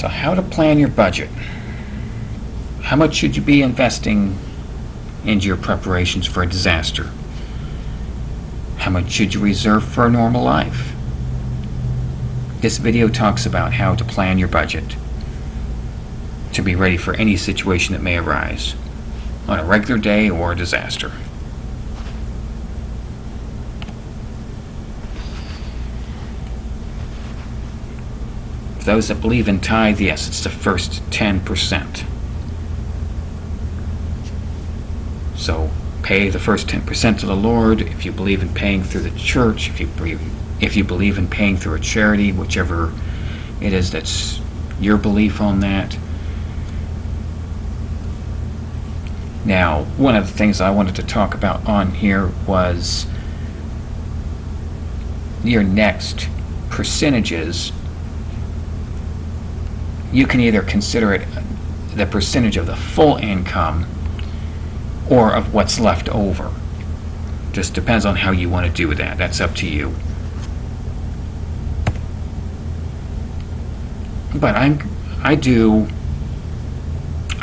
So how to plan your budget. How much should you be investing into your preparations for a disaster? How much should you reserve for a normal life? This video talks about how to plan your budget to be ready for any situation that may arise on a regular day or a disaster. For those that believe in tithe, yes, it's the first 10%. So pay the first 10% to the Lord. If you believe in paying through the church, if you believe in paying through a charity, whichever it is that's your belief on that. Now, one of the things I wanted to talk about on here was your next percentages. You can either consider it the percentage of the full income or of what's left over. Just depends on how you want to do that. That's up to you. But I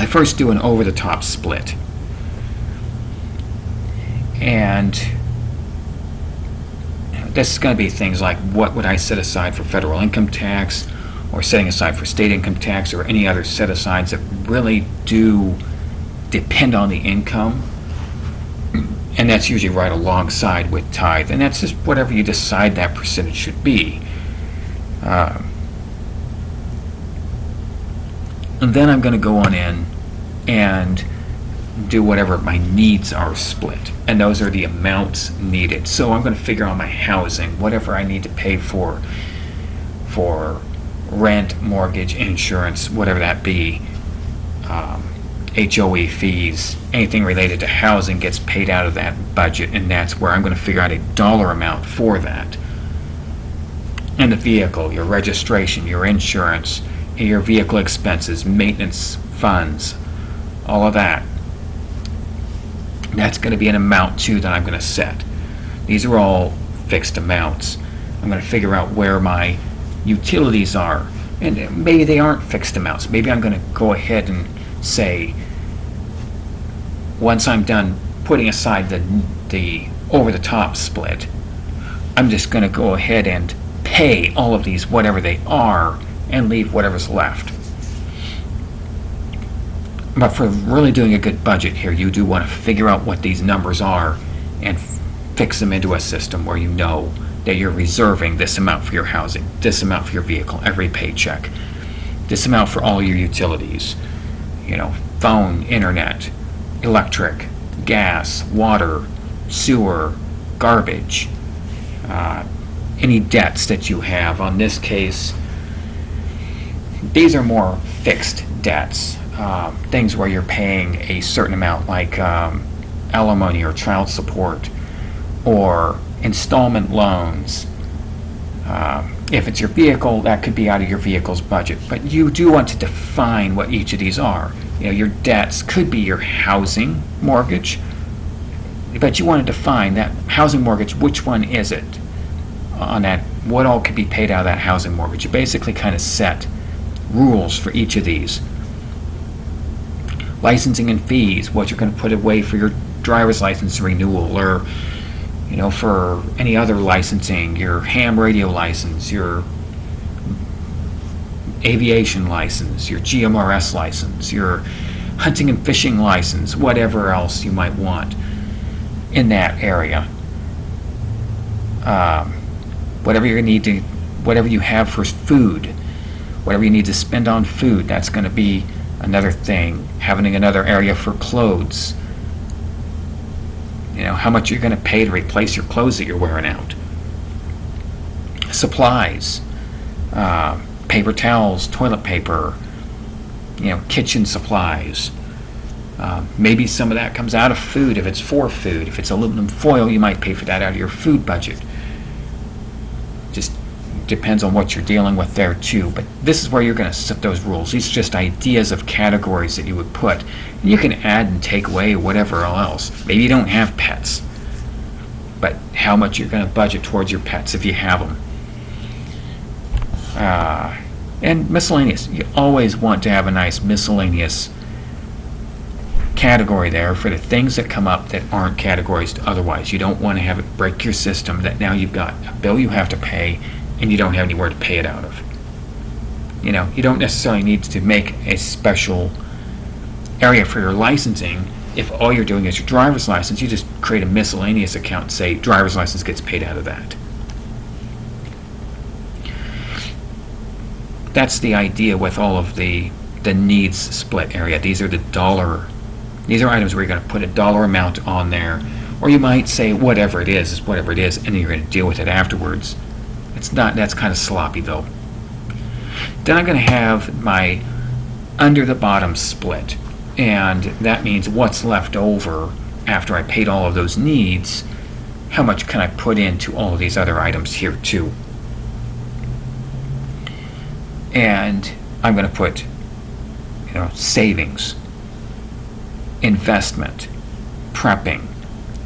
first do an over-the-top split. And this is going to be things like, what would I set aside for federal income tax, or setting aside for state income tax, or any other set-asides that really do depend on the income. And that's usually right alongside with tithe. And that's just whatever you decide that percentage should be. And then I'm going to go on in and do whatever my needs are split. And those are the amounts needed. So I'm going to figure out my housing, whatever I need to pay for rent, mortgage, insurance, whatever that be, HOE fees, anything related to housing gets paid out of that budget, and that's where I'm going to figure out a dollar amount for that. And the vehicle, your registration, your insurance, your vehicle expenses, maintenance funds, all of that. That's going to be an amount too that I'm going to set. These are all fixed amounts. I'm going to figure out where my utilities are, and maybe they aren't fixed amounts. Maybe I'm going to go ahead and say, once I'm done putting aside the over-the-top split, I'm just going to go ahead and pay all of these, whatever they are, and leave whatever's left. But for really doing a good budget here, you do want to figure out what these numbers are and fix them into a system where you know that you're reserving this amount for your housing, this amount for your vehicle, every paycheck, this amount for all your utilities, phone, internet, electric, gas, water, sewer, garbage, any debts that you have. On this case, these are more fixed debts, things where you're paying a certain amount, like alimony or child support, or installment loans. If it's your vehicle, that could be out of your vehicle's budget. But you do want to define what each of these are. Your debts could be your housing mortgage, but you want to define that housing mortgage, which one is it? On that, what all could be paid out of that housing mortgage? You basically kind of set rules for each of these. Licensing and fees, what you're going to put away for your driver's license renewal, or for any other licensing, your ham radio license, your aviation license, your GMRS license, your hunting and fishing license, whatever else you might want in that area. Whatever you have for food, whatever you need to spend on food, that's going to be another thing. Having another area for clothes. How much you're going to pay to replace your clothes that you're wearing out. Supplies, paper towels, toilet paper, kitchen supplies. Maybe some of that comes out of food if it's for food. If it's aluminum foil, you might pay for that out of your food budget. Just depends on what you're dealing with there too. But this is where you're going to set those rules. These are just ideas of categories that you would put. And you can add and take away whatever else. Maybe you don't have pets, but how much you're going to budget towards your pets if you have them. And miscellaneous, you always want to have a nice miscellaneous category there for the things that come up that aren't categorized otherwise. You don't want to have it break your system that now you've got a bill you have to pay and you don't have anywhere to pay it out of. You know, you don't necessarily need to make a special area for your licensing. If all you're doing is your driver's license, you just create a miscellaneous account and say driver's license gets paid out of that. That's the idea with all of the needs split area. These are these are items where you're going to put a dollar amount on there, or you might say whatever it is whatever it is, and then you're going to deal with it afterwards. That's kind of sloppy though. Then I'm going to have my under the bottom split, and that means what's left over after I paid all of those needs, how much can I put into all of these other items here too. And I'm going to put, savings, investment, prepping,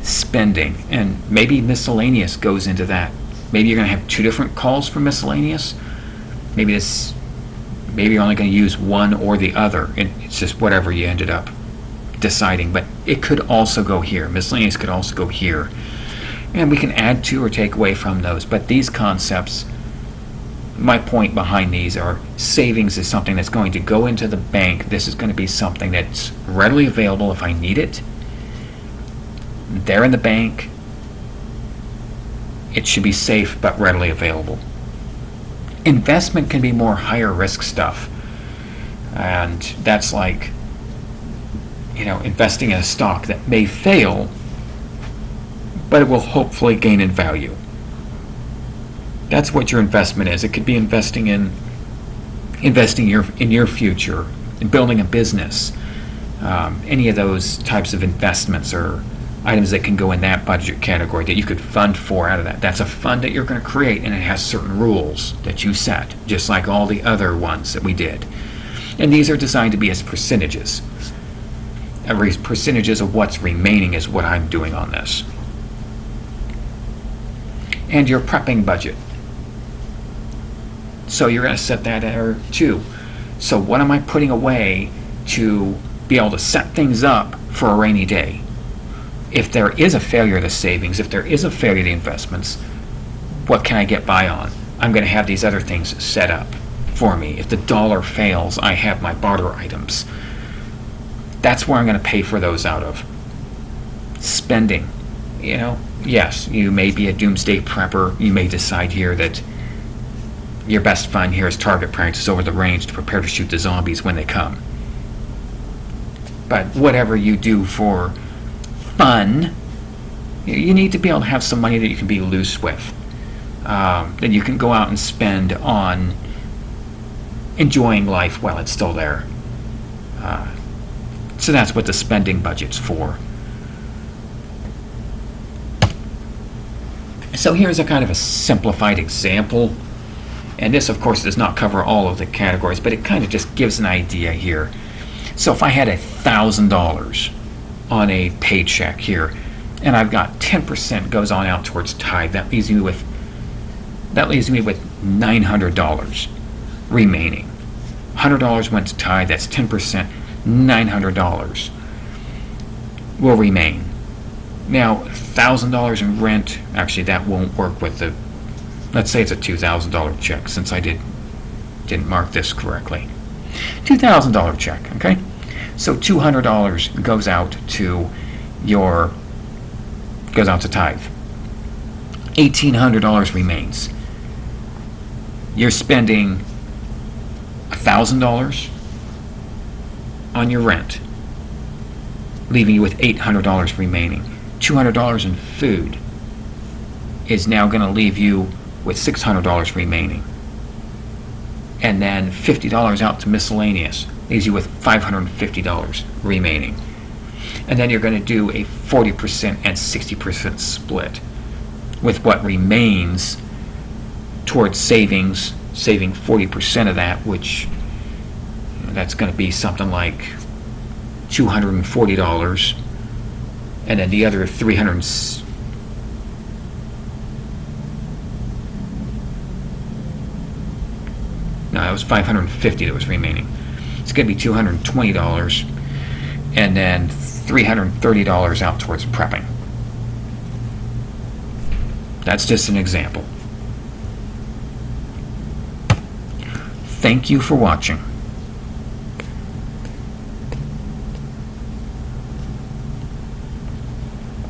spending, and maybe miscellaneous goes into that. Maybe you're going to have two different calls for miscellaneous. Maybe you're only going to use one or the other. It's just whatever you ended up deciding. But it could also go here. Miscellaneous could also go here. And we can add to or take away from those. But these concepts, my point behind these are savings is something that's going to go into the bank. This is going to be something that's readily available if I need it. They're in the bank. It should be safe but readily available. Investment can be more higher risk stuff. And that's like, investing in a stock that may fail, but it will hopefully gain in value. That's what your investment is. It could be investing in your future, in building a business. Any of those types of investments or items that can go in that budget category that you could fund for out of that. That's a fund that you're going to create, and it has certain rules that you set, just like all the other ones that we did. And these are designed to be as percentages. Every percentages of what's remaining is what I'm doing on this. And your prepping budget. So you're going to set that there too. So what am I putting away to be able to set things up for a rainy day? If there is a failure of the savings, if there is a failure of the investments, what can I get by on? I'm going to have these other things set up for me. If the dollar fails, I have my barter items. That's where I'm going to pay for those out of. Spending. Yes, you may be a doomsday prepper. You may decide here that your best fun here is target practice over the range to prepare to shoot the zombies when they come. But whatever you do for fun, you need to be able to have some money that you can be loose with, that you can go out and spend on enjoying life while it's still there. So that's what the spending budget's for. So here's a kind of a simplified example, and this of course does not cover all of the categories, but it kind of just gives an idea here. So if I had $1,000 on a paycheck here, and I've got 10% goes on out towards tithe, that leaves me with $900 remaining. $100 went to tithe, that's 10%, $900 will remain. Now, $1,000 in rent, actually that won't work with the, let's say it's a $2,000 check, since I didn't mark this correctly. $2,000 check, okay? So $200 goes out to tithe. $1,800 remains. You're spending $1,000 on your rent, leaving you with $800 remaining. $200 in food is now going to leave you with $600 remaining. And then $50 out to miscellaneous leaves you with $550 remaining. And then you're going to do a 40% and 60% split with what remains towards savings, saving 40% of that, which that's going to be something like $240, and then the other No, it was $550 that was remaining. It's going to be $220, and then $330 out towards prepping. That's just an example. Thank you for watching.